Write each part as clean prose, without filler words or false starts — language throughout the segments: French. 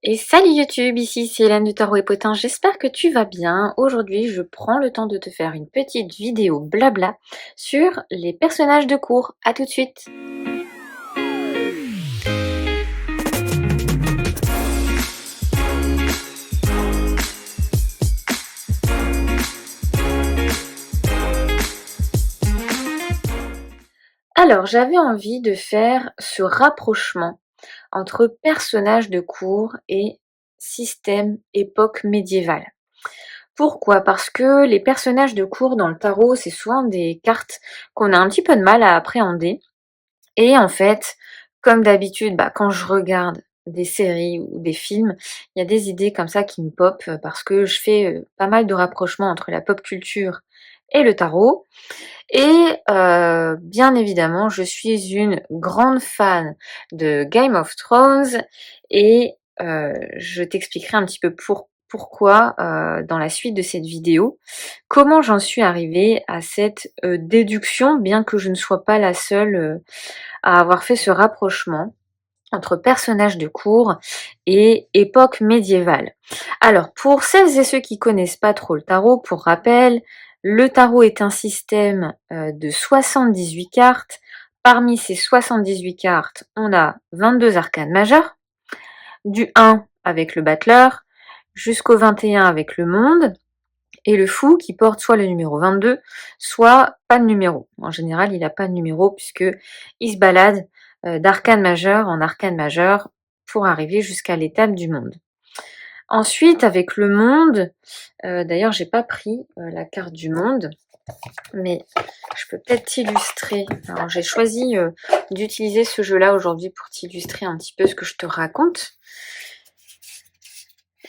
Et salut YouTube, ici c'est Hélène de Tarot et Potin, j'espère que tu vas bien. Aujourd'hui je prends le temps de te faire une petite vidéo blabla sur les personnages de cours. A tout de suite. Alors j'avais envie de faire ce rapprochement entre personnages de cours et système époque médiévale. Pourquoi? Parce que les personnages de cours dans le tarot, c'est souvent des cartes qu'on a un petit peu de mal à appréhender. Et en fait, comme d'habitude, quand je regarde des séries ou des films, il y a des idées comme ça qui me popent parce que je fais pas mal de rapprochements entre la pop culture et le tarot. Et bien évidemment, je suis une grande fan de Game of Thrones et je t'expliquerai un petit peu pourquoi dans la suite de cette vidéo, comment j'en suis arrivée à cette déduction, bien que je ne sois pas la seule à avoir fait ce rapprochement entre personnages de cours et époque médiévale. Alors, pour celles et ceux qui connaissent pas trop le tarot, pour rappel, le tarot est un système de 78 cartes. Parmi ces 78 cartes, on a 22 arcanes majeures, du 1 avec le battleur, jusqu'au 21 avec le monde, et le fou qui porte soit le numéro 22, soit pas de numéro. En général, il n'a pas de numéro puisque il se balade d'arcane majeur en arcane majeur pour arriver jusqu'à l'étape du monde. Ensuite, avec le monde, d'ailleurs, j'ai pas pris la carte du monde, mais je peux peut-être t'illustrer. Alors, j'ai choisi d'utiliser ce jeu-là aujourd'hui pour t'illustrer un petit peu ce que je te raconte.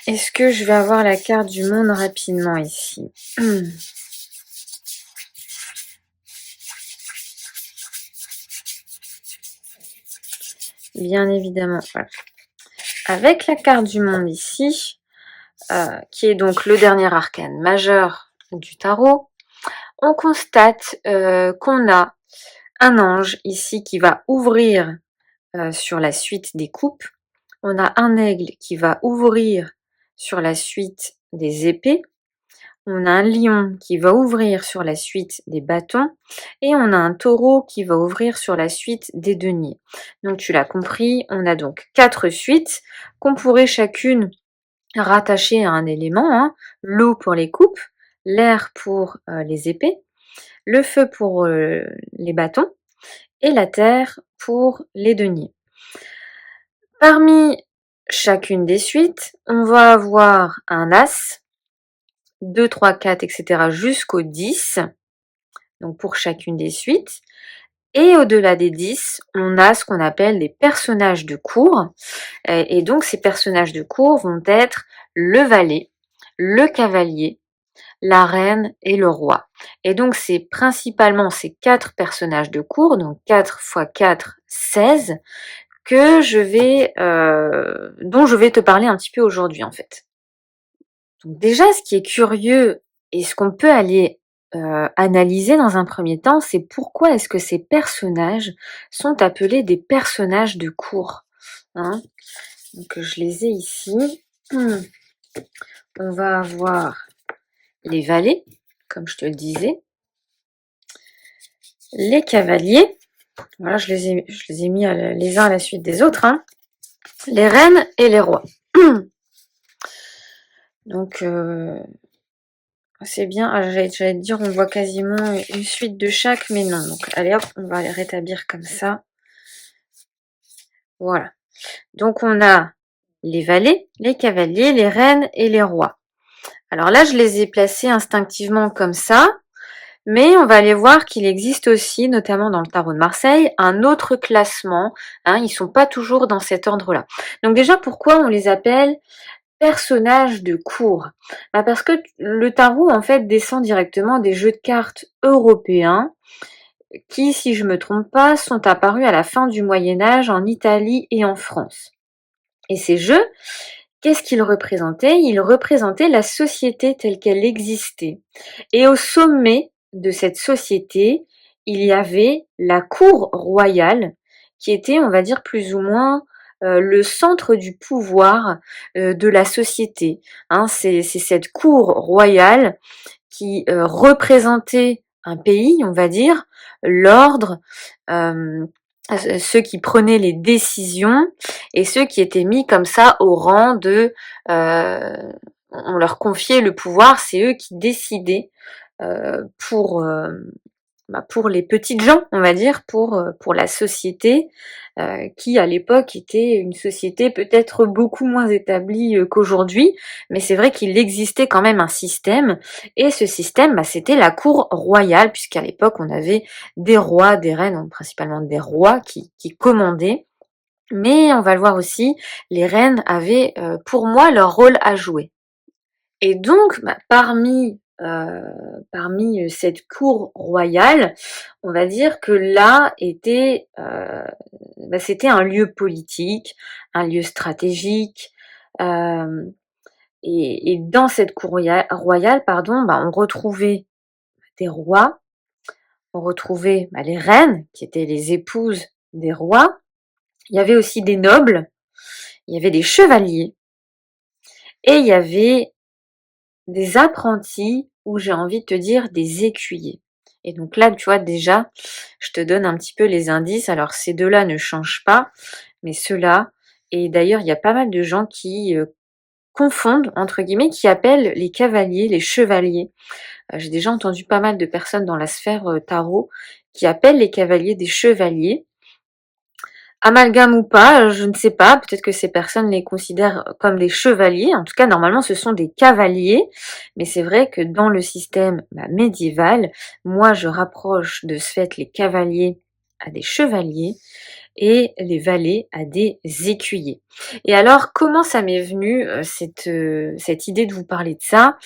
Est-ce que je vais avoir la carte du monde rapidement ici? Bien évidemment, voilà. Avec la carte du monde ici, qui est donc le dernier arcane majeur du tarot, on constate qu'on a un ange ici qui va ouvrir sur la suite des coupes. On a un aigle qui va ouvrir sur la suite des épées. On a un lion qui va ouvrir sur la suite des bâtons et on a un taureau qui va ouvrir sur la suite des deniers. Donc tu l'as compris, on a donc 4 suites qu'on pourrait chacune rattacher à un élément, hein. L'eau pour les coupes, l'air pour les épées, le feu pour les bâtons et la terre pour les deniers. Parmi chacune des suites, on va avoir un as, 2, 3, 4, etc. jusqu'au 10, donc pour chacune des suites. Et au-delà des 10, on a ce qu'on appelle des personnages de cours. Et donc ces personnages de cours vont être le valet, le cavalier, la reine et le roi. Et donc c'est principalement ces 4 personnages de cours, donc 4 x 4, 16, que dont je vais te parler un petit peu aujourd'hui en fait. Donc déjà, ce qui est curieux et ce qu'on peut aller analyser dans un premier temps, c'est pourquoi est-ce que ces personnages sont appelés des personnages de cours, hein. Donc je les ai ici. On va avoir les valets, comme je te le disais, les cavaliers, voilà, je les ai mis les uns à la suite des autres, hein. Les reines et les rois. Donc c'est bien, j'allais te dire on voit quasiment une suite de chaque, mais non. Donc allez hop, on va les rétablir comme ça. Voilà. Donc on a les valets, les cavaliers, les reines et les rois. Alors là, je les ai placés instinctivement comme ça, mais on va aller voir qu'il existe aussi, notamment dans le tarot de Marseille, un autre classement, hein, ils ne sont pas toujours dans cet ordre-là. Donc déjà, pourquoi on les appelle personnages de cours? Parce que le tarot, en fait, descend directement des jeux de cartes européens qui, si je ne me trompe pas, sont apparus à la fin du Moyen-Âge en Italie et en France. Et ces jeux, qu'est-ce qu'ils représentaient? Ils représentaient la société telle qu'elle existait. Et au sommet de cette société, il y avait la cour royale qui était, on va dire, plus ou moins le centre du pouvoir, de la société, hein. C'est cette cour royale qui, représentait un pays, on va dire, l'ordre, ceux qui prenaient les décisions et ceux qui étaient mis comme ça au rang de, on leur confiait le pouvoir, c'est eux qui décidaient, pour, pour les petites gens, on va dire, pour la société, qui à l'époque était une société peut-être beaucoup moins établie, qu'aujourd'hui. Mais c'est vrai qu'il existait quand même un système et ce système, c'était la cour royale puisqu'à l'époque on avait des rois, des reines, donc principalement des rois qui commandaient. Mais on va le voir aussi, les reines avaient, pour moi leur rôle à jouer. Et donc, parmi cette cour royale, on va dire que là était, c'était un lieu politique, un lieu stratégique, hem et dans cette cour royale, pardon, on retrouvait des rois, on retrouvait, les reines qui étaient les épouses des rois. Il y avait aussi des nobles, il y avait des chevaliers et il y avait des apprentis ou j'ai envie de te dire des écuyers. Et donc là, tu vois, déjà, je te donne un petit peu les indices. Alors ces 2-là ne changent pas, mais ceux-là et d'ailleurs, il y a pas mal de gens qui, confondent entre guillemets, qui appellent les cavaliers les chevaliers. J'ai déjà entendu pas mal de personnes dans la sphère, tarot qui appellent les cavaliers des chevaliers. Amalgame ou pas, je ne sais pas, peut-être que ces personnes les considèrent comme des chevaliers. En tout cas, normalement, ce sont des cavaliers. Mais c'est vrai que dans le système, médiéval, moi, je rapproche de ce fait les cavaliers à des chevaliers et les valets à des écuyers. Et alors, comment ça m'est venu, cette idée de vous parler de ça?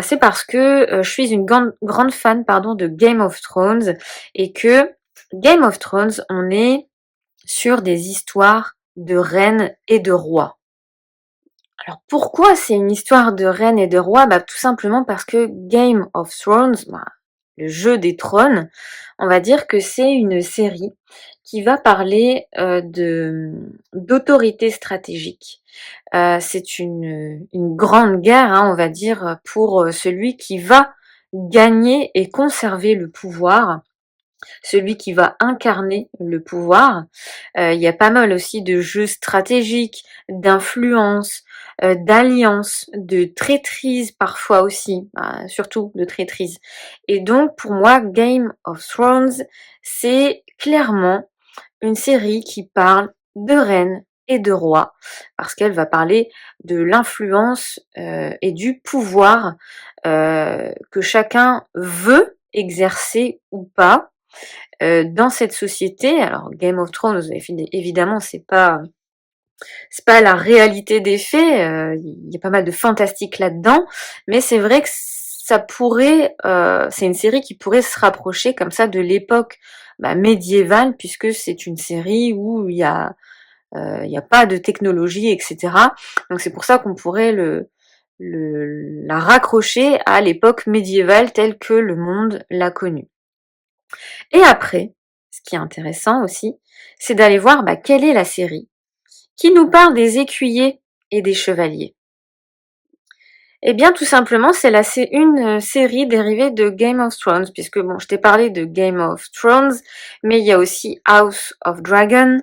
C'est parce que, je suis une grande fan, pardon, de Game of Thrones et que Game of Thrones, on est sur des histoires de reines et de rois. Alors pourquoi c'est une histoire de reines et de rois? Tout simplement parce que Game of Thrones, le jeu des trônes, on va dire que c'est une série qui va parler d'autorité stratégique. C'est une grande guerre, hein, on va dire, pour celui qui va gagner et conserver le pouvoir, celui qui va incarner le pouvoir. Il y a pas mal aussi de jeux stratégiques, d'influence, d'alliance, de traîtrise parfois aussi, surtout de traîtrise. Et donc pour moi, Game of Thrones, c'est clairement une série qui parle de reines et de rois, parce qu'elle va parler de l'influence, et du pouvoir, que chacun veut exercer ou pas, dans cette société. Alors Game of Thrones, évidemment, c'est pas la réalité des faits, il y a pas mal de fantastique là-dedans, mais c'est vrai que ça pourrait, c'est une série qui pourrait se rapprocher comme ça de l'époque, médiévale puisque c'est une série où il y a pas de technologie et cetera. Donc c'est pour ça qu'on pourrait la raccrocher à l'époque médiévale telle que le monde l'a connue. Et après, ce qui est intéressant aussi, c'est d'aller voir, quelle est la série qui nous parle des écuyers et des chevaliers. Eh bien, tout simplement, c'est une série dérivée de Game of Thrones, puisque bon, je t'ai parlé de Game of Thrones, mais il y a aussi House of Dragon,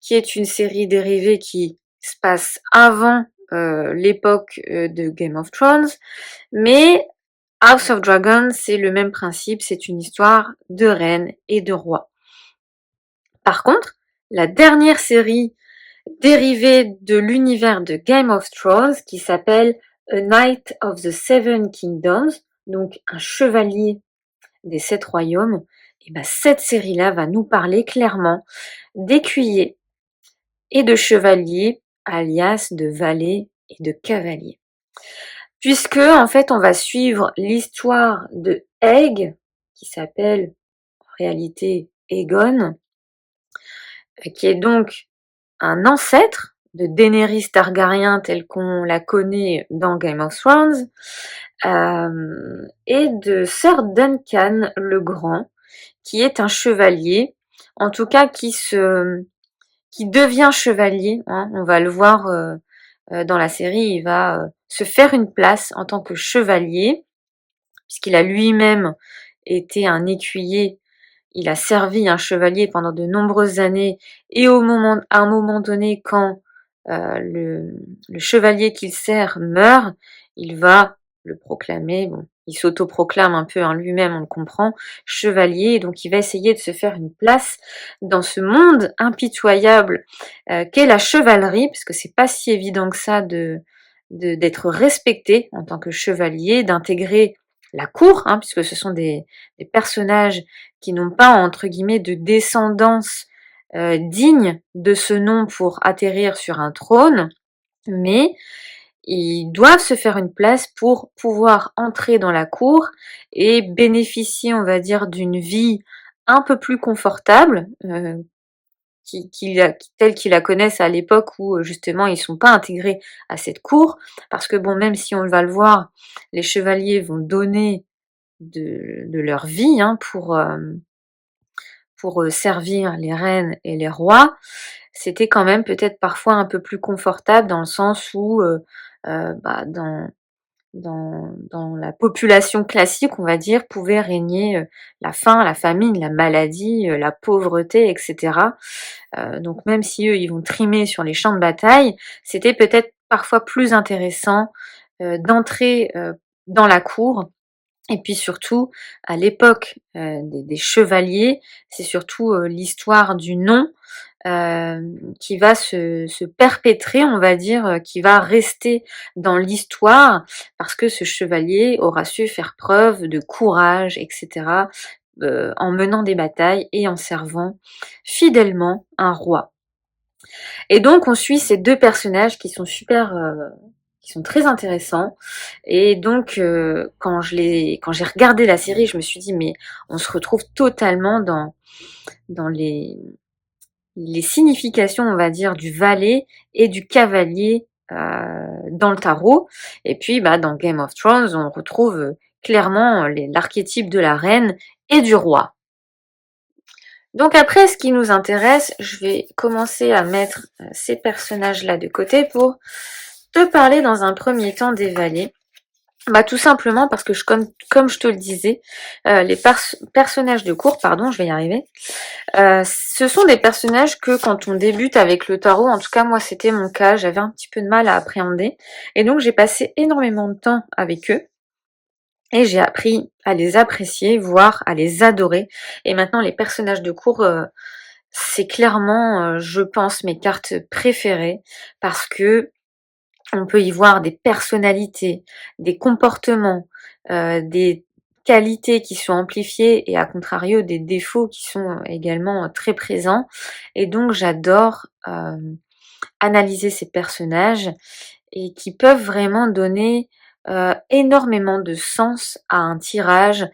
qui est une série dérivée qui se passe avant l'époque de Game of Thrones, mais House of Dragon, c'est le même principe, c'est une histoire de reines et de rois. Par contre, la dernière série dérivée de l'univers de Game of Thrones qui s'appelle A Knight of the Seven Kingdoms, donc un chevalier des 7 royaumes, et cette série-là va nous parler clairement d'écuyers et de chevaliers, alias de valets et de cavaliers. Puisque, en fait, on va suivre l'histoire de Aegon, qui s'appelle en réalité Aegon, qui est donc un ancêtre de Daenerys Targaryen telle qu'on la connaît dans Game of Thrones, et de Sir Duncan le Grand, qui est un chevalier, en tout cas qui qui devient chevalier, hein, on va le voir dans la série, il va se faire une place en tant que chevalier, puisqu'il a lui-même été un écuyer, il a servi un chevalier pendant de nombreuses années, et à un moment donné, quand le chevalier qu'il sert meurt, il va le proclamer, bon, il s'autoproclame un peu, hein, lui-même, on le comprend, chevalier, donc il va essayer de se faire une place dans ce monde impitoyable qu'est la chevalerie, parce que c'est pas si évident que ça d'être respecté en tant que chevalier, d'intégrer la cour, hein, puisque ce sont des personnages qui n'ont pas, entre guillemets, de descendance digne de ce nom pour atterrir sur un trône, mais ils doivent se faire une place pour pouvoir entrer dans la cour et bénéficier, on va dire, d'une vie un peu plus confortable, telle qu'ils la connaissent à l'époque où justement ils sont pas intégrés à cette cour, parce que bon, même si on va le voir, les chevaliers vont donner de leur vie, hein, pour servir les reines et les rois, c'était quand même peut-être parfois un peu plus confortable dans le sens où, bah, dans la population classique, on va dire, pouvait régner, la faim, la famine, la maladie, la pauvreté, et cetera. Donc même si eux, ils vont trimer sur les champs de bataille, c'était peut-être parfois plus intéressant, d'entrer, dans la cour, et puis surtout, à l'époque, des chevaliers, c'est surtout, l'histoire du nom, qui va se perpétrer, on va dire, qui va rester dans l'histoire parce que ce chevalier aura su faire preuve de courage et cetera, en menant des batailles et en servant fidèlement un roi. Et donc on suit ces 2 personnages qui sont super, qui sont très intéressants, et donc quand j'ai regardé la série, je me suis dit: «Mais on se retrouve totalement dans les significations, on va dire, du valet et du cavalier, dans le tarot», et puis, bah, dans Game of Thrones, on retrouve, clairement, l'archétype de la reine et du roi. Donc après, ce qui nous intéresse, je vais commencer à mettre, ces personnages-là de côté pour te parler dans un premier temps des valets. Bah, tout simplement parce que comme je te le disais, les personnages de cour, pardon, je vais y arriver, ce sont des personnages que quand on débute avec le tarot, en tout cas moi c'était mon cas, j'avais un petit peu de mal à appréhender, et donc j'ai passé énormément de temps avec eux et j'ai appris à les apprécier, voire à les adorer. Et maintenant les personnages de cour, c'est clairement, je pense, mes cartes préférées, parce que on peut y voir des personnalités, des comportements, des qualités qui sont amplifiées, et à contrario des défauts qui sont également très présents. Et donc j'adore, analyser ces personnages, et qui peuvent vraiment donner, énormément de sens à un tirage,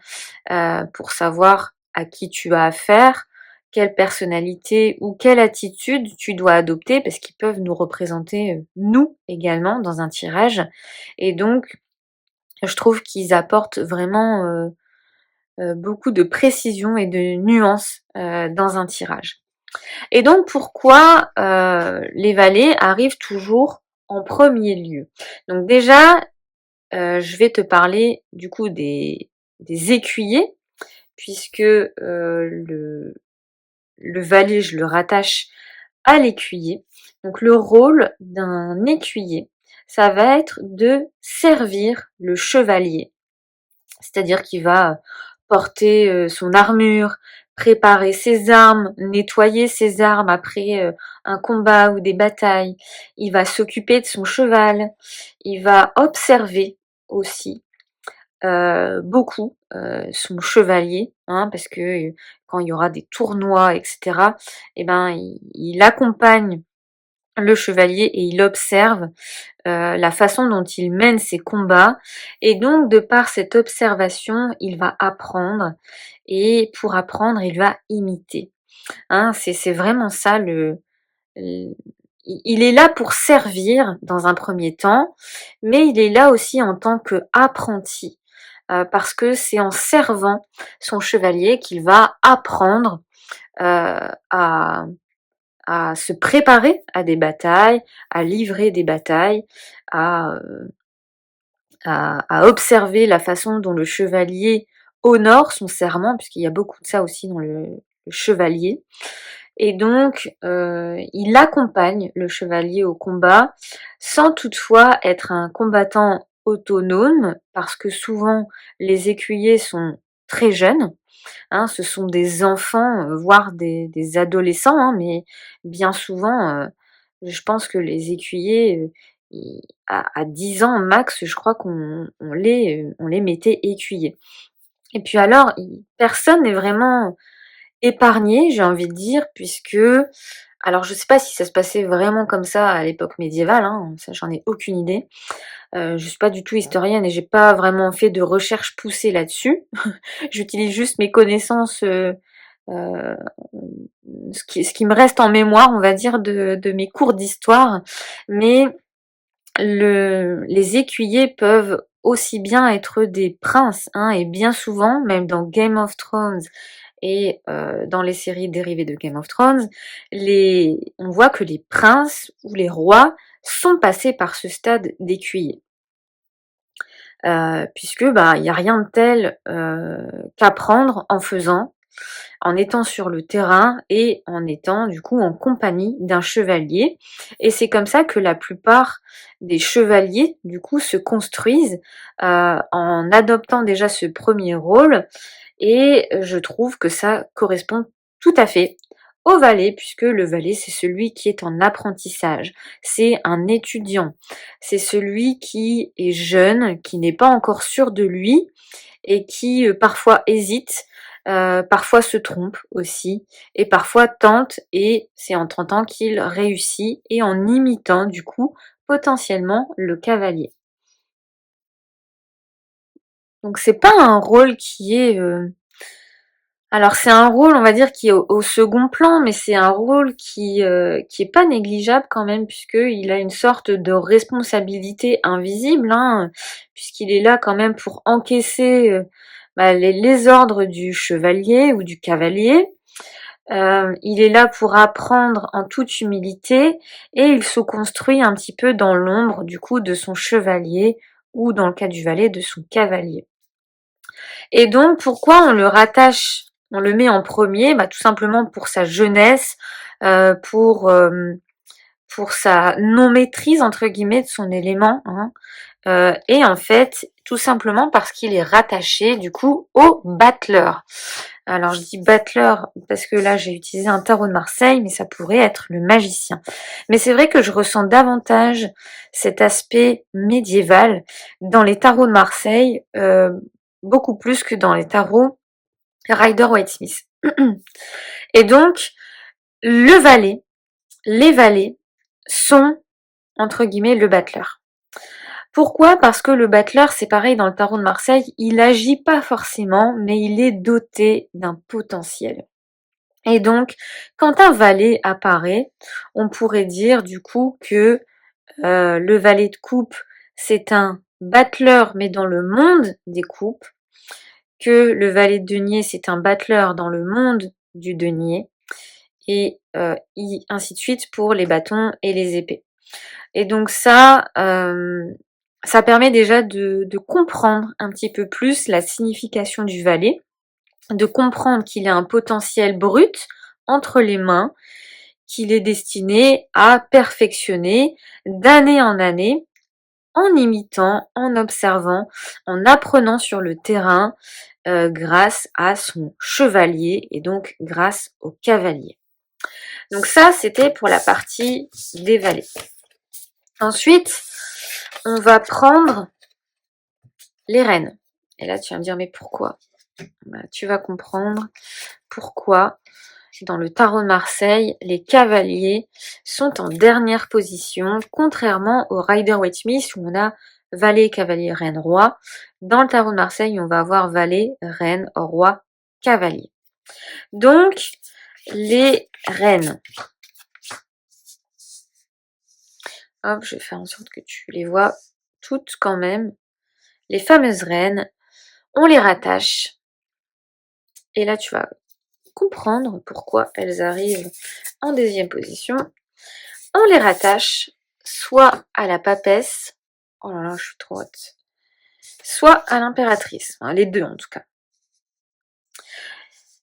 pour savoir à qui tu as affaire, quelle personnalité ou quelle attitude tu dois adopter, parce qu'ils peuvent nous représenter, nous également dans un tirage. Et donc je trouve qu'ils apportent vraiment, beaucoup de précision et de nuances, dans un tirage. Et donc pourquoi, les valets arrivent toujours en premier lieu? Donc déjà, je vais te parler du coup des écuyers, puisque, le valet, je le rattache à l'écuyer. Donc le rôle d'un écuyer, ça va être de servir le chevalier. C'est-à-dire qu'il va porter, son armure, préparer ses armes, nettoyer ses armes après, un combat ou des batailles. Il va s'occuper de son cheval, il va observer aussi, beaucoup, son chevalier, hein, parce que, quand il y aura des tournois et cetera, et ben, il accompagne le chevalier et il observe, la façon dont il mène ses combats, et donc de par cette observation, il va apprendre, et pour apprendre, il va imiter, hein. C'est vraiment ça l il est là pour servir dans un premier temps, mais il est là aussi en tant qu'apprenti, parce que c'est en servant son chevalier qu'il va apprendre, à à se préparer à des batailles, à livrer des batailles, à, à observer la façon dont le chevalier honore son serment, puisqu'il y a beaucoup de ça aussi dans le chevalier. Et donc, il accompagne le chevalier au combat, sans toutefois être un combattant autonome, parce que souvent les écuyers sont très jeunes, hein, ce sont des enfants, voire des adolescents, hein, mais bien souvent, je pense que les écuyers, à 10 ans max, je crois on les mettait écuyers. Et puis alors, personne n'est vraiment épargné, j'ai envie de dire, puisque alors je sais pas si ça se passait vraiment comme ça à l'époque médiévale, hein, ça j'en ai aucune idée. Je suis pas du tout historienne et j'ai pas vraiment fait de recherche poussée là-dessus. J'utilise juste mes connaissances, heu, ce qui me reste en mémoire, on va dire, de mes cours d'histoire. Mais les écuyers peuvent aussi bien être des princes, hein, et bien souvent, même dans Game of Thrones et dans les séries dérivées de Game of Thrones, on voit que les princes ou les rois sont passés par ce stade d'écuyer. Puisque, bah, il y a rien de tel, qu'apprendre en faisant, en étant sur le terrain et en étant du coup en compagnie d'un chevalier. Et c'est comme ça que la plupart des chevaliers du coup se construisent, en adoptant déjà ce premier rôle. Et je trouve que ça correspond tout à fait au valet, puisque le valet, c'est celui qui est en apprentissage, c'est un étudiant, c'est celui qui est jeune, qui n'est pas encore sûr de lui et qui parfois hésite, parfois se trompe aussi, et parfois tente, et c'est en tentant qu'il réussit, et en imitant du coup potentiellement le cavalier. Donc c'est pas un rôle qui est, alors c'est un rôle, on va dire, qui est au second plan, mais c'est un rôle qui est pas négligeable quand même, puisqu'il a une sorte de responsabilité invisible, hein, puisqu'il est là quand même pour encaisser, bah, les ordres du chevalier ou du cavalier. Il est là pour apprendre en toute humilité, et il se construit un petit peu dans l'ombre du coup de son chevalier, ou dans le cas du valet, de son cavalier. Et donc, pourquoi on le rattache, on le met en premier? Bah, tout simplement pour sa jeunesse, euh, pour, euh, pour sa non-maîtrise, entre guillemets, de son élément, hein. Et en fait, tout simplement parce qu'il est rattaché, du coup, au battleur. Alors, je dis battleur parce que là, j'ai utilisé un tarot de Marseille, mais ça pourrait être le magicien. Mais c'est vrai que je ressens davantage cet aspect médiéval dans les tarots de Marseille, beaucoup plus que dans les tarots Rider-Waite-Smith. Et donc, le valet, les valets sont, entre guillemets, le battleur. Pourquoi? Parce que le battleur, c'est pareil dans le tarot de Marseille, il agit pas forcément, mais il est doté d'un potentiel. Et donc, quand un valet apparaît, on pourrait dire du coup que le valet de coupe, c'est un battleur, mais dans le monde des coupes, que le valet de denier, c'est un battleur dans le monde du denier, et ainsi de suite pour les bâtons et les épées. Et donc ça permet déjà de comprendre un petit peu plus la signification du valet, de comprendre qu'il a un potentiel brut entre les mains, qu'il est destiné à perfectionner d'année en année, en imitant, en observant, en apprenant sur le terrain, grâce à son chevalier et donc grâce au cavalier. Donc ça, c'était pour la partie des valets. Ensuite, on va prendre les reines. Et là, tu vas me dire, mais pourquoi? Bah, tu vas comprendre pourquoi dans le tarot de Marseille, les cavaliers sont en dernière position, contrairement au Rider-Waite-Smith où on a valet, cavalier, reine, roi. Dans le tarot de Marseille, on va avoir valet, reine, roi, cavalier. Donc, les reines. Hop, je vais faire en sorte que tu les vois toutes quand même. Les fameuses reines, on les rattache. Et là, tu vas comprendre pourquoi elles arrivent en deuxième position, on les rattache soit à la papesse, oh là là, je suis trop haute, soit à l'impératrice, enfin, les deux en tout cas.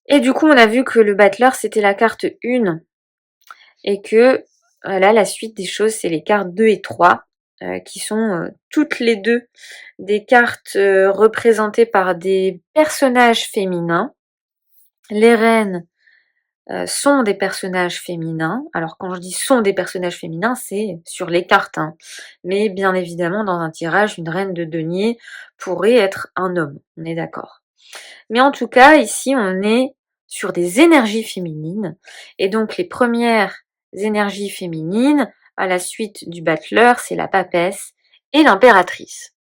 Et du coup, on a vu que le battleur, c'était la carte 1, et que là, la suite des choses, c'est les cartes 2 et 3, qui sont toutes les deux des cartes représentées par des personnages féminins. Les reines sont des personnages féminins. Alors quand je dis sont des personnages féminins, c'est sur les cartes, hein. Mais bien évidemment, dans un tirage, une reine de denier pourrait être un homme, on est d'accord. Mais en tout cas, ici, on est sur des énergies féminines. Et donc, les premières énergies féminines, à la suite du battleur, c'est la papesse et l'impératrice.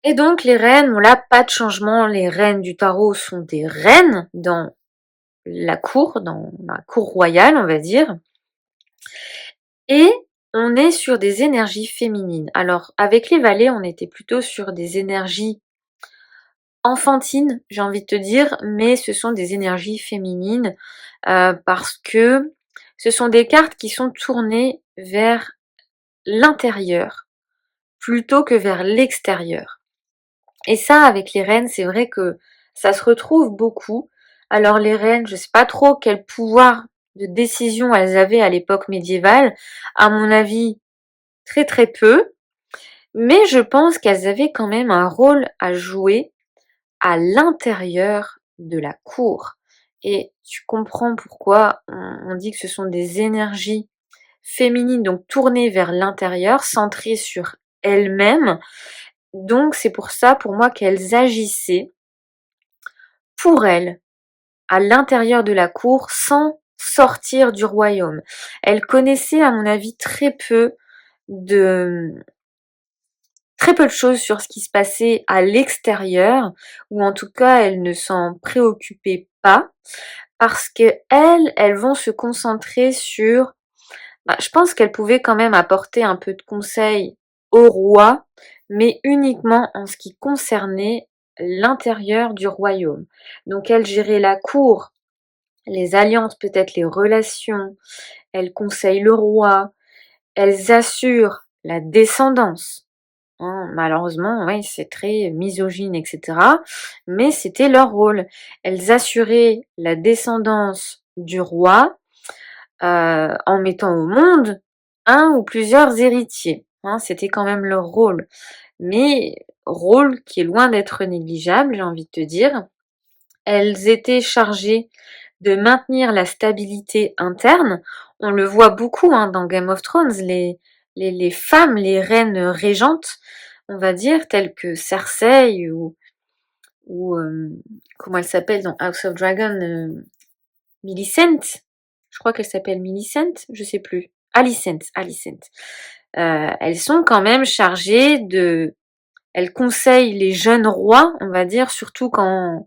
Et donc, les reines, bon là, pas de changement. Les reines du tarot sont des reines dans la cour royale, on va dire. Et on est sur des énergies féminines. Alors, avec les valets, on était plutôt sur des énergies enfantines, j'ai envie de te dire, mais ce sont des énergies féminines parce que ce sont des cartes qui sont tournées vers l'intérieur plutôt que vers l'extérieur. Et ça, avec les reines, c'est vrai que ça se retrouve beaucoup. Alors les reines, je sais pas trop quel pouvoir de décision elles avaient à l'époque médiévale. À mon avis, très très peu. Mais je pense qu'elles avaient quand même un rôle à jouer à l'intérieur de la cour. Et tu comprends pourquoi on dit que ce sont des énergies féminines, donc tournées vers l'intérieur, centrées sur elles-mêmes. Donc c'est pour ça, pour moi, qu'elles agissaient pour elles, à l'intérieur de la cour, sans sortir du royaume. Elles connaissaient, à mon avis, de très peu de choses sur ce qui se passait à l'extérieur, ou en tout cas, elles ne s'en préoccupaient pas, parce que elles vont se concentrer sur... je pense qu'elles pouvaient quand même apporter un peu de conseils au roi, mais uniquement en ce qui concernait l'intérieur du royaume. Donc elles géraient la cour, les alliances, peut-être les relations, elles conseillent le roi, elles assurent la descendance. Hein, malheureusement, oui, c'est très misogyne, etc. Mais c'était leur rôle. Elles assuraient la descendance du roi en mettant au monde un ou plusieurs héritiers. Hein, c'était quand même leur rôle. Mais rôle qui est loin d'être négligeable, j'ai envie de te dire. Elles étaient chargées de maintenir la stabilité interne. On le voit beaucoup hein, dans Game of Thrones, les femmes, les reines régentes, on va dire, telles que Cersei ou comment elle s'appelle dans House of Dragon, Millicent. Je crois qu'elle s'appelle Millicent, je sais plus. Alicent. Elles sont quand même chargées de... Elles conseillent les jeunes rois, on va dire, surtout quand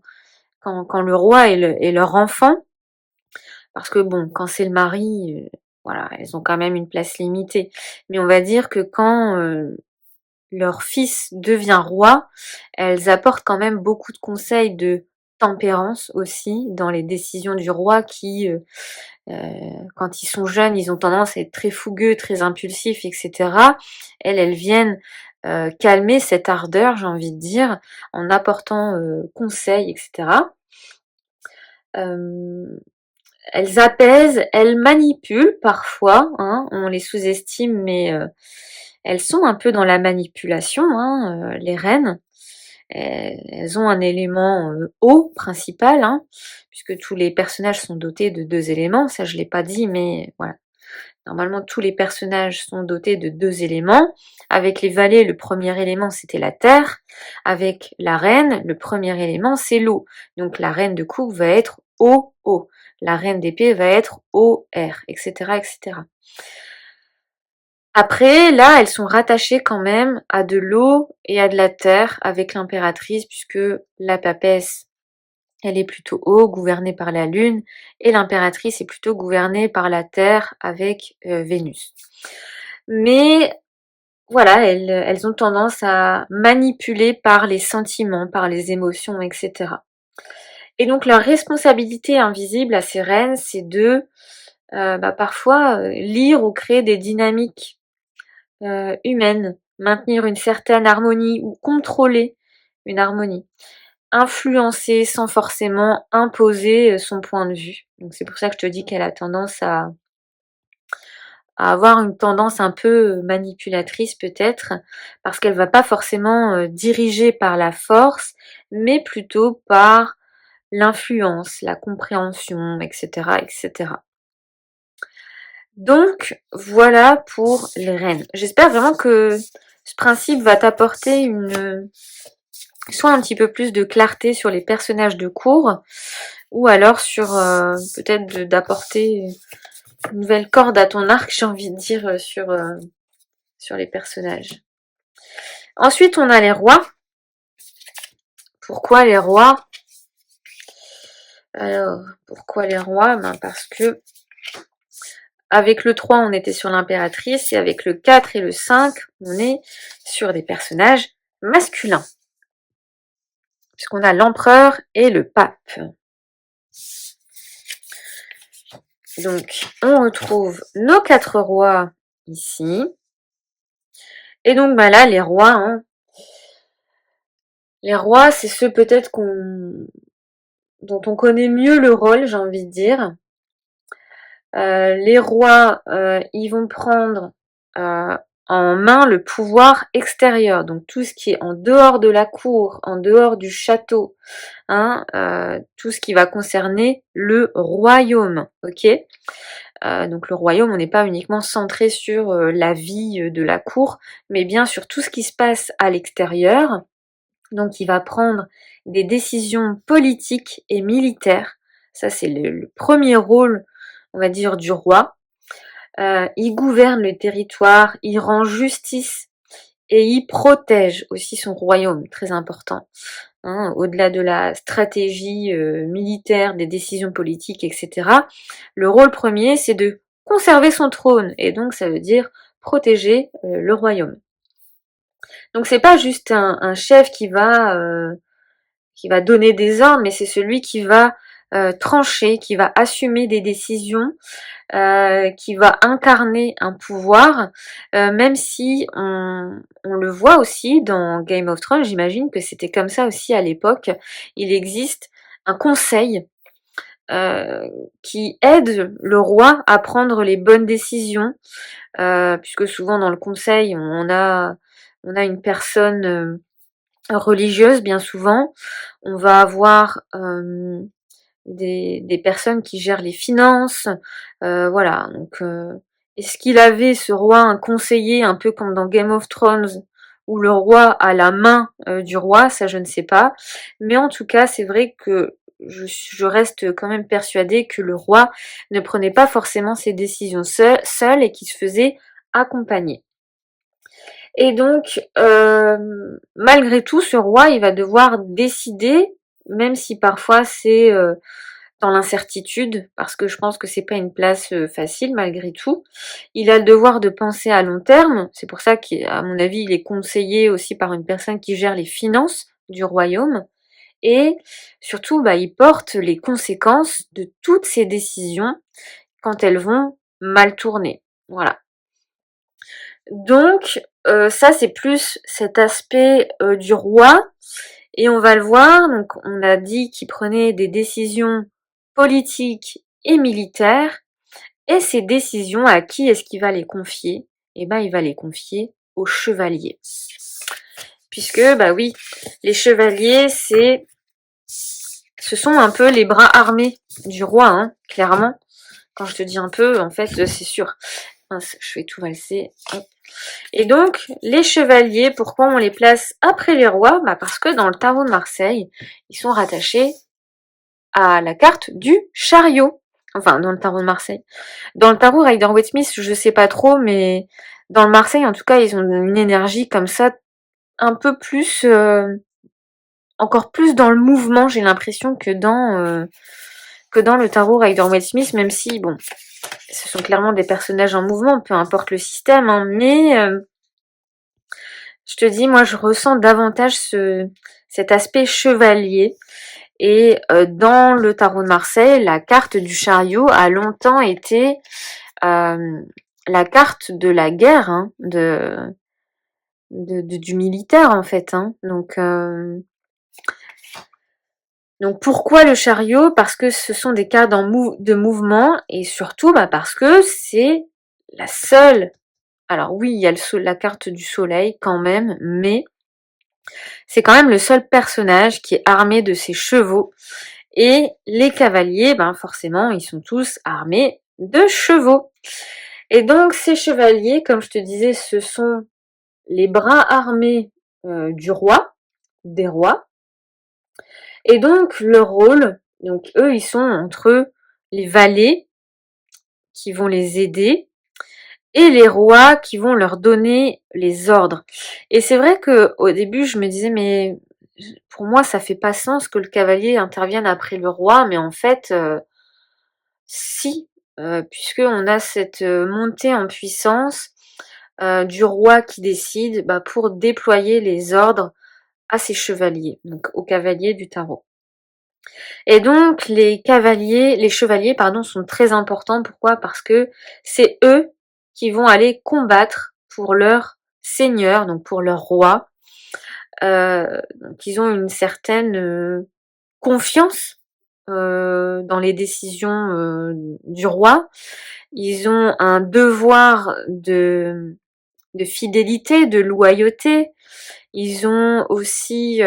le roi est leur enfant. Parce que bon, quand c'est le mari, voilà, elles ont quand même une place limitée. Mais on va dire que quand leur fils devient roi, elles apportent quand même beaucoup de conseils de tempérance aussi dans les décisions du roi qui, quand ils sont jeunes, ils ont tendance à être très fougueux, très impulsifs, etc. Elles viennent calmer cette ardeur, j'ai envie de dire, en apportant conseils, etc. Elles apaisent, elles manipulent parfois, hein, on les sous-estime, mais elles sont un peu dans la manipulation, hein, les reines. Elles ont un élément eau principal, hein, puisque tous les personnages sont dotés de 2 éléments, ça je l'ai pas dit, mais voilà. Normalement, tous les personnages sont dotés de 2 éléments. Avec les valets, le premier élément, c'était la terre. Avec la reine, le premier élément, c'est l'eau. Donc la reine de coupe va être eau, eau. La reine d'épée va être eau, air, etc., etc. Après, là, elles sont rattachées quand même à de l'eau et à de la terre avec l'impératrice, puisque la papesse, elle est plutôt eau, gouvernée par la lune, et l'impératrice est plutôt gouvernée par la terre avec Vénus. Mais voilà, elles ont tendance à manipuler par les sentiments, par les émotions, etc. Et donc leur responsabilité invisible à ces reines, c'est de parfois lire ou créer des dynamiques humaines, maintenir une certaine harmonie ou contrôler une harmonie, influencer sans forcément imposer son point de vue. Donc c'est pour ça que je te dis qu'elle a tendance à avoir une tendance un peu manipulatrice peut-être, parce qu'elle va pas forcément diriger par la force, mais plutôt par l'influence, la compréhension, etc., etc. Donc voilà pour les reines. J'espère vraiment que ce principe va t'apporter soit un petit peu plus de clarté sur les personnages de cour, ou alors sur peut-être d'apporter une nouvelle corde à ton arc, j'ai envie de dire, sur les personnages. Ensuite, on a les rois. Pourquoi les rois? Alors, pourquoi les rois? Parce que avec le 3, on était sur l'impératrice, et avec le 4 et le 5, on est sur des personnages masculins. Puisqu'on a l'empereur et le pape. Donc, on retrouve nos 4 rois ici. Et donc, là, les rois, hein. Les rois, c'est ceux peut-être dont on connaît mieux le rôle, j'ai envie de dire. Les rois, ils vont prendre en main le pouvoir extérieur, donc tout ce qui est en dehors de la cour, en dehors du château, hein, tout ce qui va concerner le royaume, ok. Donc le royaume, on n'est pas uniquement centré sur la vie de la cour, mais bien sur tout ce qui se passe à l'extérieur. Donc il va prendre des décisions politiques et militaires. Ça, c'est le premier rôle, on va dire, du roi. Il gouverne le territoire, il rend justice et il protège aussi son royaume, très important. Hein, au-delà de la stratégie militaire, des décisions politiques, etc. Le rôle premier, c'est de conserver son trône, et donc ça veut dire protéger le royaume. Donc c'est pas juste un chef qui va donner des ordres, mais c'est celui qui va trancher, qui va assumer des décisions, qui va incarner un pouvoir, même si on le voit aussi dans Game of Thrones, j'imagine que c'était comme ça aussi à l'époque. Il existe un conseil qui aide le roi à prendre les bonnes décisions, puisque souvent dans le conseil, on a une personne religieuse bien souvent. On va avoir des personnes qui gèrent les finances, voilà. Donc, est-ce qu'il avait, ce roi, un conseiller un peu comme dans Game of Thrones, où le roi a la main du roi? Ça, je ne sais pas. Mais en tout cas, c'est vrai que je reste quand même persuadée que le roi ne prenait pas forcément ses décisions seul et qu'il se faisait accompagner. Et donc, malgré tout, ce roi, il va devoir décider, même si parfois c'est dans l'incertitude, parce que je pense que c'est pas une place facile malgré tout. Il a le devoir de penser à long terme, c'est pour ça qu'à mon avis, il est conseillé aussi par une personne qui gère les finances du royaume, et surtout, il porte les conséquences de toutes ses décisions quand elles vont mal tourner. Voilà. Donc, ça, c'est plus cet aspect du roi, et on va le voir, donc on a dit qu'il prenait des décisions politiques et militaires, et ces décisions, à qui est-ce qu'il va les confier? Eh ben, il va les confier aux chevaliers. Puisque, oui, les chevaliers, ce sont un peu les bras armés du roi, hein, clairement. Quand je te dis un peu, en fait, c'est sûr. Mince, je fais tout valser. Hop. Et donc, les chevaliers, pourquoi on les place après les rois? Parce que dans le tarot de Marseille, ils sont rattachés à la carte du chariot. Enfin, dans le tarot de Marseille. Dans le tarot Rider-Waite-Smith, je sais pas trop, mais dans le Marseille, en tout cas, ils ont une énergie comme ça, un peu plus, encore plus dans le mouvement, j'ai l'impression, que dans le tarot Rider-Waite-Smith, même si, bon, ce sont clairement des personnages en mouvement, peu importe le système, hein, mais je te dis, moi, je ressens davantage cet aspect chevalier. Et dans le tarot de Marseille, la carte du chariot a longtemps été la carte de la guerre, hein, du militaire en fait. Hein. Donc pourquoi le chariot? Parce que ce sont des cartes de mouvement et surtout parce que c'est la seule. Alors oui, il y a la carte du soleil quand même, mais c'est quand même le seul personnage qui est armé de ses chevaux. Et les cavaliers, forcément, ils sont tous armés de chevaux. Et donc ces chevaliers, comme je te disais, ce sont les bras armés du roi, des rois. Et donc leur rôle, donc eux, ils sont entre les valets qui vont les aider et les rois qui vont leur donner les ordres. Et c'est vrai que au début, je me disais, mais pour moi, ça fait pas sens que le cavalier intervienne après le roi, mais en fait, si, puisqu'on a cette montée en puissance du roi qui décide pour déployer les ordres à ses chevaliers, donc aux cavaliers du tarot. Et donc les chevaliers, pardon, sont très importants. Pourquoi? Parce que c'est eux qui vont aller combattre pour leur seigneur, donc pour leur roi. Donc ils ont une certaine confiance dans les décisions du roi. Ils ont un devoir de fidélité, de loyauté. Ils ont aussi,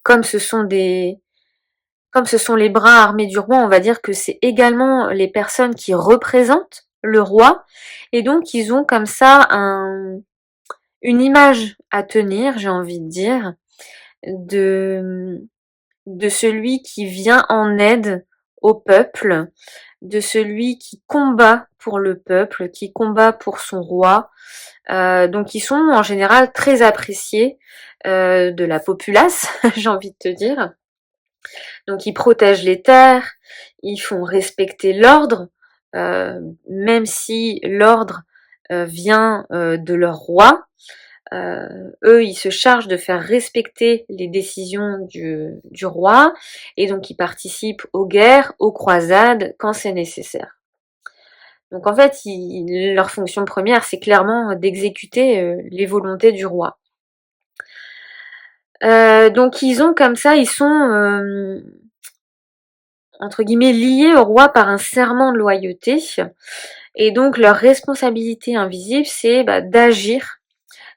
comme ce sont les bras armés du roi, on va dire que c'est également les personnes qui représentent le roi. Et donc, ils ont comme ça une image à tenir, j'ai envie de dire, de, de celui qui vient en aide au peuple, de celui qui combat pour le peuple, qui combat pour son roi. Donc ils sont en général très appréciés de la populace, j'ai envie de te dire. Donc ils protègent les terres, ils font respecter l'ordre, même si l'ordre vient de leur roi. Eux, ils se chargent de faire respecter les décisions du roi, et donc ils participent aux guerres, aux croisades, quand c'est nécessaire. Donc en fait, leur fonction première, c'est clairement d'exécuter les volontés du roi. Donc ils ont comme ça, ils sont entre guillemets liés au roi par un serment de loyauté, et donc leur responsabilité invisible, c'est d'agir,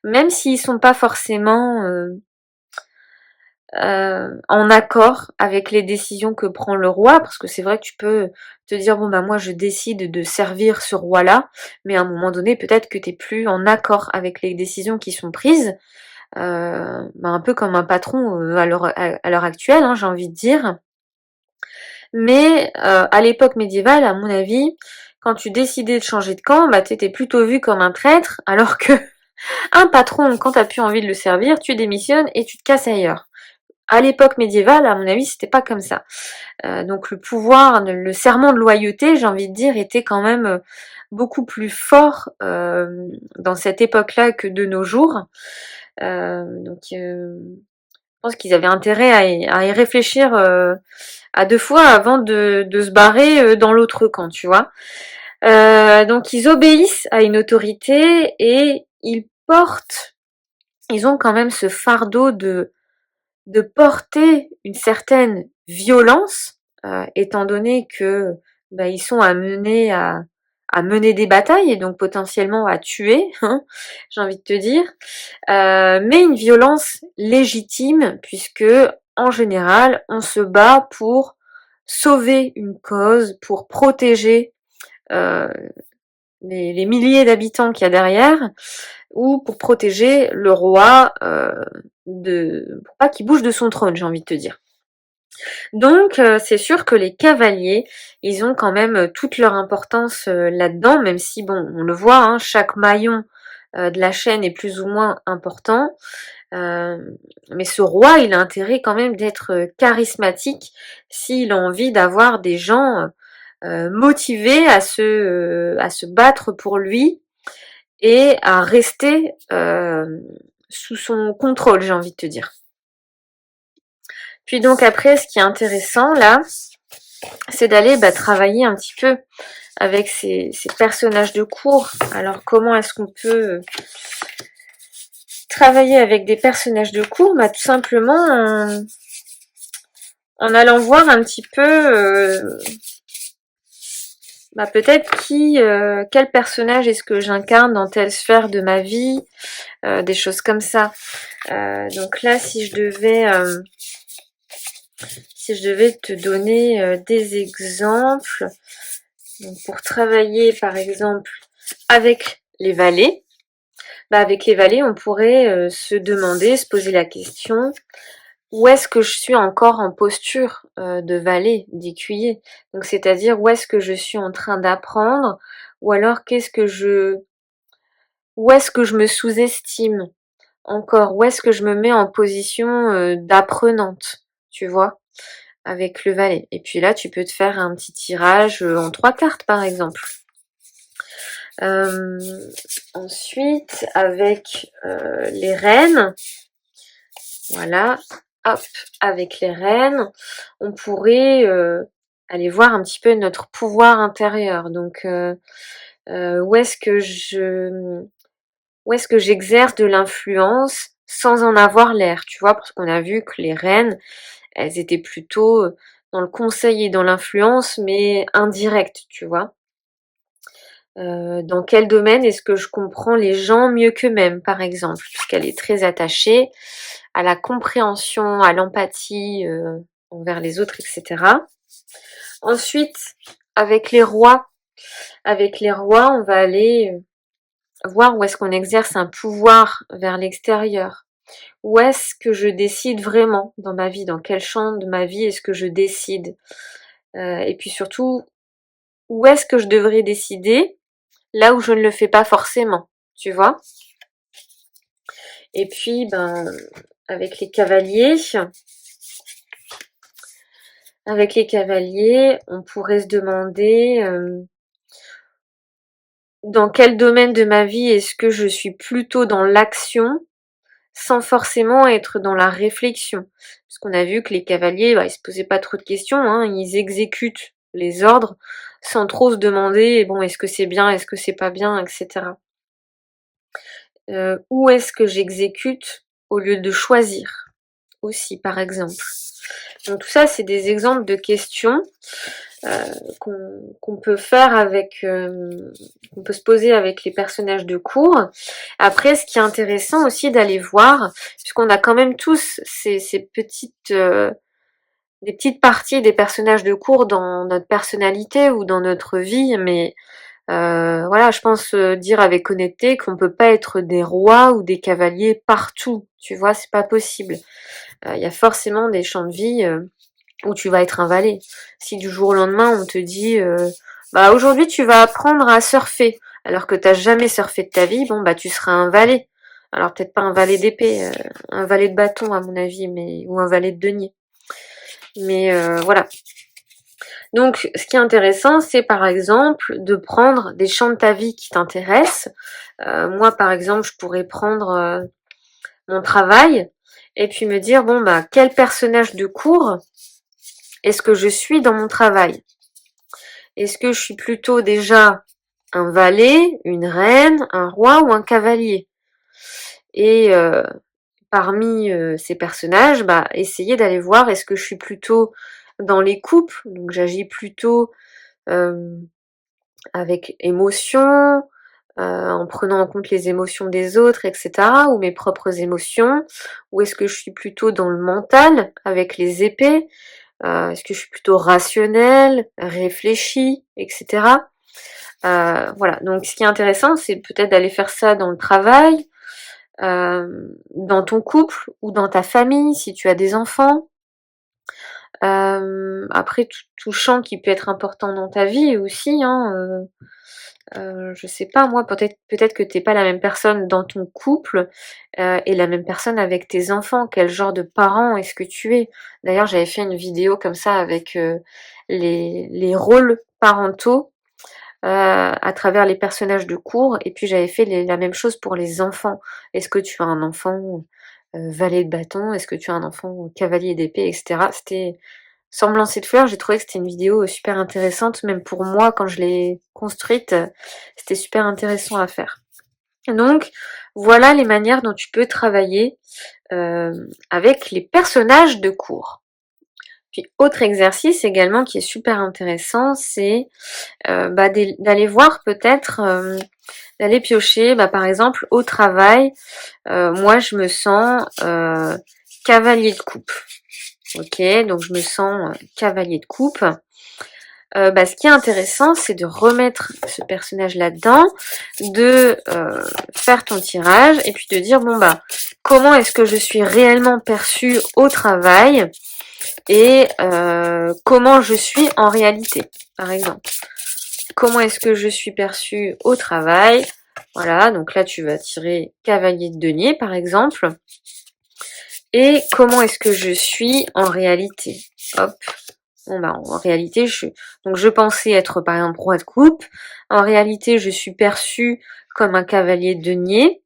même s'ils sont pas forcément en accord avec les décisions que prend le roi, parce que c'est vrai que tu peux te dire bon moi je décide de servir ce roi-là, mais à un moment donné peut-être que t'es plus en accord avec les décisions qui sont prises, un peu comme un patron à l'heure actuelle, hein, j'ai envie de dire. Mais à l'époque médiévale, à mon avis, quand tu décidais de changer de camp, t'étais plutôt vu comme un traître, alors que un patron, quand t'as plus envie de le servir, tu démissionnes et tu te casses ailleurs. À l'époque médiévale, à mon avis, c'était pas comme ça. Donc le pouvoir, le serment de loyauté, j'ai envie de dire, était quand même beaucoup plus fort dans cette époque-là que de nos jours. Donc je pense qu'ils avaient intérêt à y réfléchir à deux fois avant de se barrer dans l'autre camp, tu vois. Donc ils obéissent à une autorité et ils ont quand même ce fardeau de porter une certaine violence, étant donné que ils sont amenés à mener des batailles et donc potentiellement à tuer, hein, j'ai envie de te dire, mais une violence légitime puisque en général on se bat pour sauver une cause, pour protéger euh, les milliers d'habitants qu'il y a derrière, ou pour protéger le roi pour pas qu'il bouge de son trône, j'ai envie de te dire. Donc c'est sûr que les cavaliers, ils ont quand même toute leur importance là-dedans, même si bon, on le voit, hein, chaque maillon de la chaîne est plus ou moins important. Mais ce roi, il a intérêt quand même d'être charismatique s'il a envie d'avoir des gens motivés à se battre pour lui et à rester sous son contrôle, j'ai envie de te dire. Puis donc après, ce qui est intéressant là, c'est d'aller travailler un petit peu avec ces personnages de cours. Alors comment est-ce qu'on peut travailler avec des personnages de cours? Tout simplement en allant voir un petit peu peut-être quel personnage est-ce que j'incarne dans telle sphère de ma vie, des choses comme ça. Donc là, si je devais te donner des exemples, donc pour travailler par exemple avec les valets, avec les valets, on pourrait se demander, se poser la question, où est-ce que je suis encore en posture de valet, d'écuyer? Donc c'est-à-dire où est-ce que je suis en train d'apprendre, ou alors où est-ce que je me sous-estime encore, où est-ce que je me mets en position d'apprenante, tu vois, avec le valet. Et puis là, tu peux te faire un petit tirage en 3 cartes par exemple. Ensuite, avec les reines, voilà, hop, avec les reines, on pourrait aller voir un petit peu notre pouvoir intérieur. Donc, où est-ce que j'exerce de l'influence sans en avoir l'air, tu vois, parce qu'on a vu que les reines, elles étaient plutôt dans le conseil et dans l'influence, mais indirecte, tu vois. Dans quel domaine est-ce que je comprends les gens mieux qu'eux-mêmes, par exemple, puisqu'elle est très attachée à la compréhension, à l'empathie envers les autres, etc. Ensuite, avec les rois, on va aller voir où est-ce qu'on exerce un pouvoir vers l'extérieur. Où est-ce que je décide vraiment dans ma vie? Dans quel champ de ma vie est-ce que je décide? Et puis surtout, où est-ce que je devrais décider là où je ne le fais pas forcément, tu vois? Et puis, avec les cavaliers, on pourrait se demander dans quel domaine de ma vie est-ce que je suis plutôt dans l'action sans forcément être dans la réflexion. Parce qu'on a vu que les cavaliers, ils se posaient pas trop de questions, hein, ils exécutent les ordres sans trop se demander, bon, est-ce que c'est bien, est-ce que c'est pas bien, etc. Où est-ce que j'exécute au lieu de choisir aussi, par exemple. Donc tout ça, c'est des exemples de questions qu'on peut faire qu'on peut se poser avec les personnages de cours. Après, ce qui est intéressant aussi d'aller voir, puisqu'on a quand même tous ces des petites parties des personnages de cours dans notre personnalité ou dans notre vie, mais voilà, je pense dire avec honnêteté qu'on peut pas être des rois ou des cavaliers partout, tu vois, c'est pas possible. Il y a forcément des champs de vie où tu vas être un valet. Si du jour au lendemain on te dit aujourd'hui tu vas apprendre à surfer, alors que t'as jamais surfé de ta vie, tu seras un valet. Alors peut-être pas un valet d'épée, un valet de bâton à mon avis, ou un valet de denier. Mais voilà. Donc ce qui est intéressant, c'est par exemple de prendre des champs de ta vie qui t'intéressent. Moi par exemple, je pourrais prendre mon travail et puis me dire quel personnage de cours est-ce que je suis dans mon travail? Est-ce que je suis plutôt déjà un valet, une reine, un roi ou un cavalier? Et parmi ces personnages, essayer d'aller voir est-ce que je suis plutôt dans les coupes, donc j'agis plutôt avec émotion, en prenant en compte les émotions des autres, etc., ou mes propres émotions, ou est-ce que je suis plutôt dans le mental avec les épées? Est-ce que je suis plutôt rationnelle, réfléchie, etc. Voilà, donc ce qui est intéressant, c'est peut-être d'aller faire ça dans le travail, dans ton couple ou dans ta famille, si tu as des enfants. Après, tout champ qui peut être important dans ta vie aussi, hein, je sais pas moi, peut-être que t'es pas la même personne dans ton couple et la même personne avec tes enfants. Quel genre de parent est-ce que tu es? D'ailleurs, j'avais fait une vidéo comme ça avec les rôles parentaux à travers les personnages de cours, et puis j'avais fait la même chose pour les enfants. Est-ce que tu as un enfant valet de bâton, est-ce que tu as un enfant cavalier d'épée, etc. C'était sans me lancer de fleurs, j'ai trouvé que c'était une vidéo super intéressante, même pour moi quand je l'ai construite, c'était super intéressant à faire. Donc voilà les manières dont tu peux travailler avec les personnages de cours. Puis autre exercice également qui est super intéressant, c'est d'aller voir peut-être, d'aller piocher, par exemple au travail, moi je me sens cavalier de coupe. Ok, donc je me sens cavalier de coupe. Ce qui est intéressant, c'est de remettre ce personnage là-dedans, de faire ton tirage et puis de dire bon comment est-ce que je suis réellement perçue au travail et comment je suis en réalité, par exemple. Comment est-ce que je suis perçue au travail? Voilà, donc là tu vas tirer cavalier de denier par exemple. Et comment est-ce que je suis en réalité? Hop. Bon en réalité, donc je pensais être par exemple roi de coupe. En réalité, je suis perçue comme un cavalier de denier.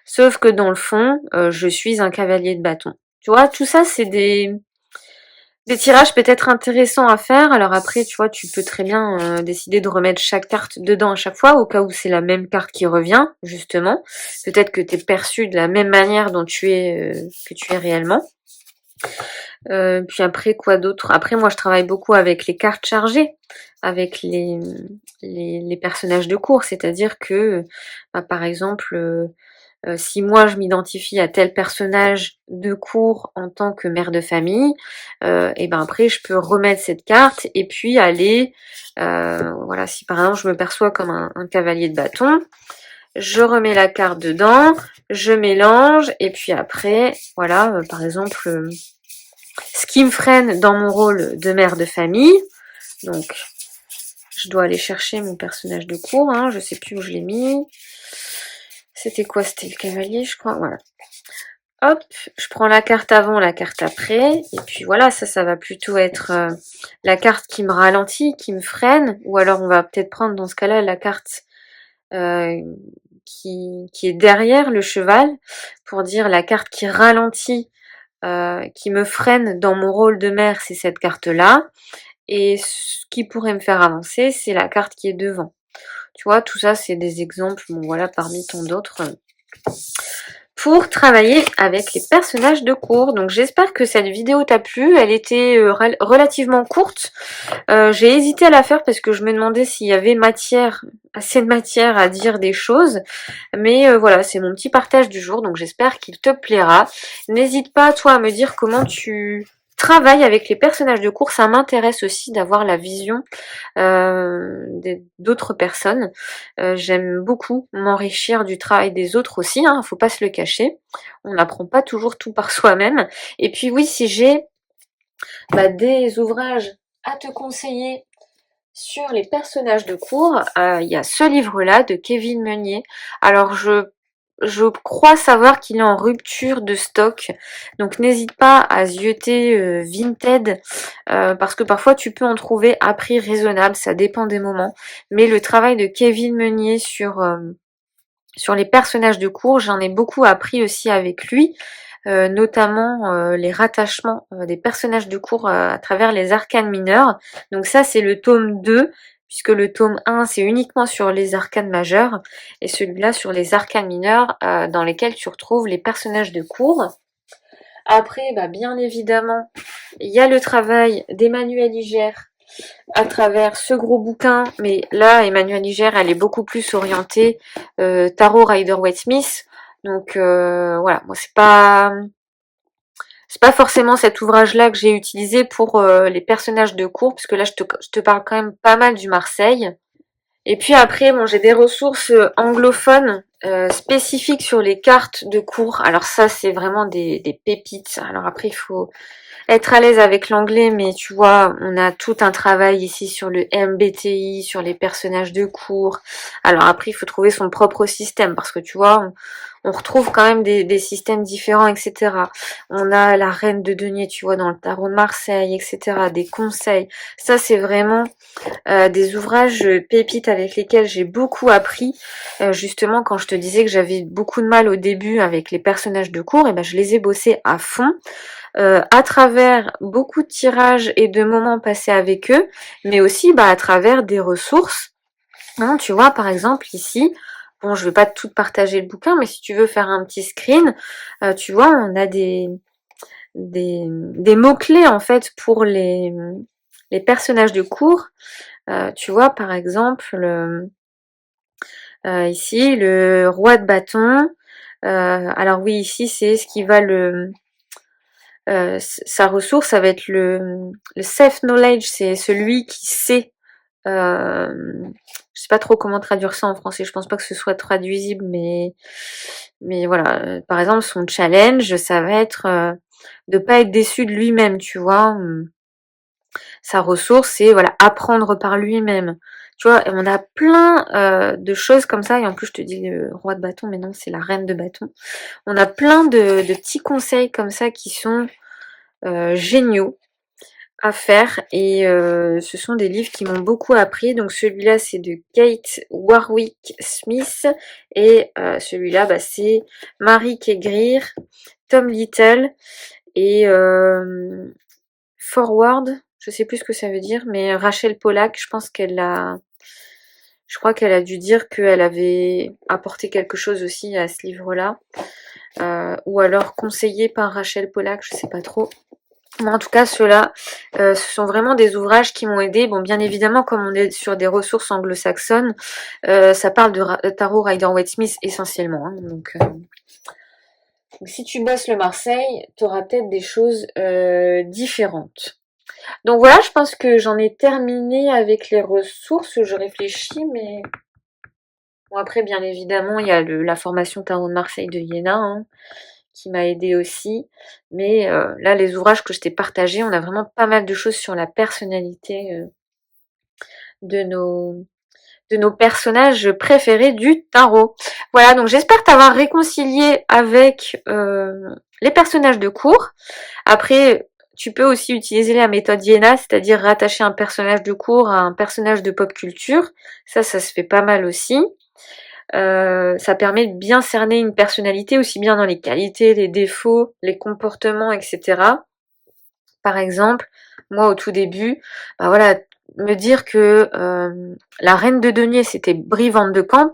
Sauf que dans le fond, je suis un cavalier de bâton. Tu vois, tout ça, c'est des tirages peut-être intéressants à faire. Alors après, tu vois, tu peux très bien décider de remettre chaque carte dedans à chaque fois, au cas où c'est la même carte qui revient, justement. Peut-être que tu es perçu de la même manière dont que tu es réellement. Puis après, quoi d'autre? Après, moi, je travaille beaucoup avec les cartes chargées, avec les personnages de cours. C'est-à-dire que, par exemple, si moi je m'identifie à tel personnage de cours en tant que mère de famille, et après je peux remettre cette carte et puis aller, voilà, si par exemple je me perçois comme un cavalier de bâton, je remets la carte dedans, je mélange et puis après, voilà, par exemple, ce qui me freine dans mon rôle de mère de famille, donc je dois aller chercher mon personnage de cours, hein, je sais plus où je l'ai mis. C'était quoi? C'était le cavalier, je crois. Voilà. Hop, je prends la carte avant, la carte après. Et puis voilà, ça va plutôt être la carte qui me ralentit, qui me freine. Ou alors on va peut-être prendre dans ce cas-là la carte qui est derrière le cheval. Pour dire la carte qui ralentit, qui me freine dans mon rôle de mère, c'est cette carte-là. Et ce qui pourrait me faire avancer, c'est la carte qui est devant. Tu vois, tout ça, c'est des exemples, bon voilà, parmi tant d'autres, pour travailler avec les personnages de cours. Donc j'espère que cette vidéo t'a plu, elle était relativement courte. J'ai hésité à la faire parce que je me demandais s'il y avait assez de matière à dire des choses. Mais voilà, c'est mon petit partage du jour, donc j'espère qu'il te plaira. N'hésite pas, toi, à me dire comment tu travailles avec les personnages de cours. Ça m'intéresse aussi d'avoir la vision d'autres personnes. J'aime beaucoup m'enrichir du travail des autres aussi, hein, faut pas se le cacher. On n'apprend pas toujours tout par soi-même. Et puis oui, si j'ai des ouvrages à te conseiller sur les personnages de cours, il y a ce livre-là de Kevin Meunier. Alors je crois savoir qu'il est en rupture de stock, donc n'hésite pas à zioter Vinted, parce que parfois tu peux en trouver à prix raisonnable, ça dépend des moments. Mais le travail de Kevin Meunier sur les personnages de cours, j'en ai beaucoup appris aussi avec lui, notamment les rattachements des personnages de cours à travers les arcanes mineures. Donc ça c'est le tome 2, puisque le tome 1 c'est uniquement sur les arcanes majeures, et celui-là sur les arcanes mineures dans lesquels tu retrouves les personnages de cours. Après, bien évidemment, il y a le travail d'Emmanuelle Igère à travers ce gros bouquin, mais là, Emmanuelle Igère, elle est beaucoup plus orientée Tarot Rider-Waite-Smith. Donc voilà, moi c'est pas forcément cet ouvrage-là que j'ai utilisé pour les personnages de cours, parce que là je te parle quand même pas mal du Marseille. Et puis après, bon, j'ai des ressources anglophones spécifiques sur les cartes de cours. Alors ça, c'est vraiment des pépites. Alors après, il faut être à l'aise avec l'anglais, mais tu vois, on a tout un travail ici sur le MBTI, sur les personnages de cours. Alors après, il faut trouver son propre système, parce que tu vois, on retrouve quand même des systèmes différents, etc. On a la reine de denier, tu vois, dans le tarot de Marseille, etc. Des conseils. Ça, c'est vraiment des ouvrages pépites avec lesquels j'ai beaucoup appris. Justement, quand je te disais que j'avais beaucoup de mal au début avec les personnages de cours, et ben je les ai bossés à fond. À travers beaucoup de tirages et de moments passés avec eux, mais aussi à travers des ressources. Hein, tu vois, par exemple, ici, bon, je vais pas tout partager le bouquin, mais si tu veux faire un petit screen, tu vois, on a des mots-clés, en fait, pour les personnages de cours. Tu vois, par exemple, ici, le roi de bâton. Alors oui, ici, c'est ce qui va sa ressource, ça va être le self-knowledge, c'est celui qui sait. Je sais pas trop comment traduire ça en français, je pense pas que ce soit traduisible, mais voilà. Par exemple, son challenge, ça va être de pas être déçu de lui-même, tu vois. Sa ressource, c'est voilà, apprendre par lui-même. Tu vois, et on a plein de choses comme ça, et en plus je te dis le roi de bâton, mais non, c'est la reine de bâton. On a plein de petits conseils comme ça qui sont géniaux à faire, et ce sont des livres qui m'ont beaucoup appris. Donc celui-là c'est de Kate Warwick Smith, et celui-là c'est Marie Kegrir, Tom Little et Forward, je sais plus ce que ça veut dire, mais Rachel Pollack, je crois qu'elle a dû dire qu'elle avait apporté quelque chose aussi à ce livre-là, ou alors conseillé par Rachel Pollack, je sais pas trop. Mais en tout cas, ceux-là, ce sont vraiment des ouvrages qui m'ont aidé. Bon, bien évidemment, comme on est sur des ressources anglo-saxonnes, ça parle de Tarot Rider-Waite-Smith essentiellement. Hein. Donc, si tu bosses le Marseille, tu auras peut-être des choses différentes. Donc voilà, je pense que j'en ai terminé avec les ressources. Je réfléchis, mais bon, après, bien évidemment, il y a la formation Tarot de Marseille de Iéna, hein, qui m'a aidé aussi. Mais là, les ouvrages que je t'ai partagés, on a vraiment pas mal de choses sur la personnalité de nos personnages préférés du tarot. Voilà, donc j'espère t'avoir réconcilié avec les personnages de cours. Après, tu peux aussi utiliser la méthode Iéna, c'est-à-dire rattacher un personnage de cours à un personnage de pop culture. Ça se fait pas mal aussi. Ça permet de bien cerner une personnalité, aussi bien dans les qualités, les défauts, les comportements, etc. Par exemple, moi au tout début, voilà, me dire que la reine de denier c'était Brie Van de Camp,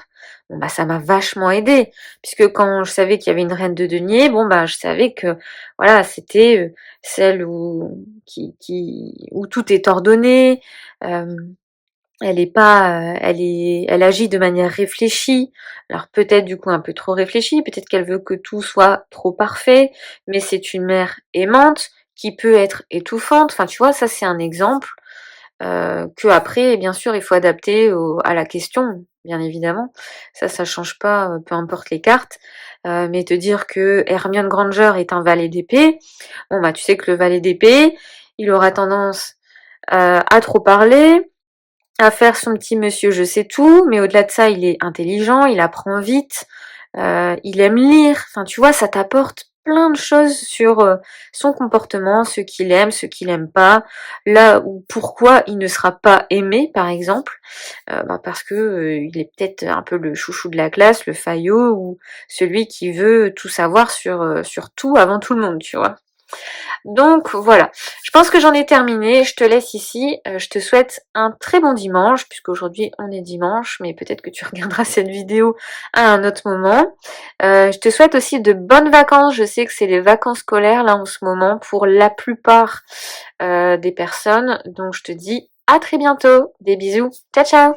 bon ça m'a vachement aidé, puisque quand je savais qu'il y avait une reine de denier, bon je savais que voilà, c'était celle où tout est ordonné, elle est pas, elle agit de manière réfléchie. Alors peut-être du coup un peu trop réfléchie, peut-être qu'elle veut que tout soit trop parfait, mais c'est une mère aimante qui peut être étouffante. Enfin, tu vois, ça c'est un exemple que après, bien sûr, il faut adapter à la question, bien évidemment. Ça change pas, peu importe les cartes. Mais te dire que Hermione Granger est un valet d'épée, bon tu sais que le valet d'épée, il aura tendance à trop parler, à faire son petit monsieur je sais tout, mais au-delà de ça, il est intelligent, il apprend vite, il aime lire, enfin tu vois, ça t'apporte plein de choses sur son comportement, ce qu'il aime, ce qu'il aime pas, là où pourquoi il ne sera pas aimé par exemple, parce que il est peut-être un peu le chouchou de la classe, le faillot, ou celui qui veut tout savoir sur tout avant tout le monde, tu vois. Donc voilà, je pense que j'en ai terminé, je te laisse ici, je te souhaite un très bon dimanche, puisqu'aujourd'hui on est dimanche, mais peut-être que tu regarderas cette vidéo à un autre moment. Je te souhaite aussi de bonnes vacances, je sais que c'est les vacances scolaires là en ce moment pour la plupart des personnes, donc je te dis à très bientôt, des bisous, ciao ciao.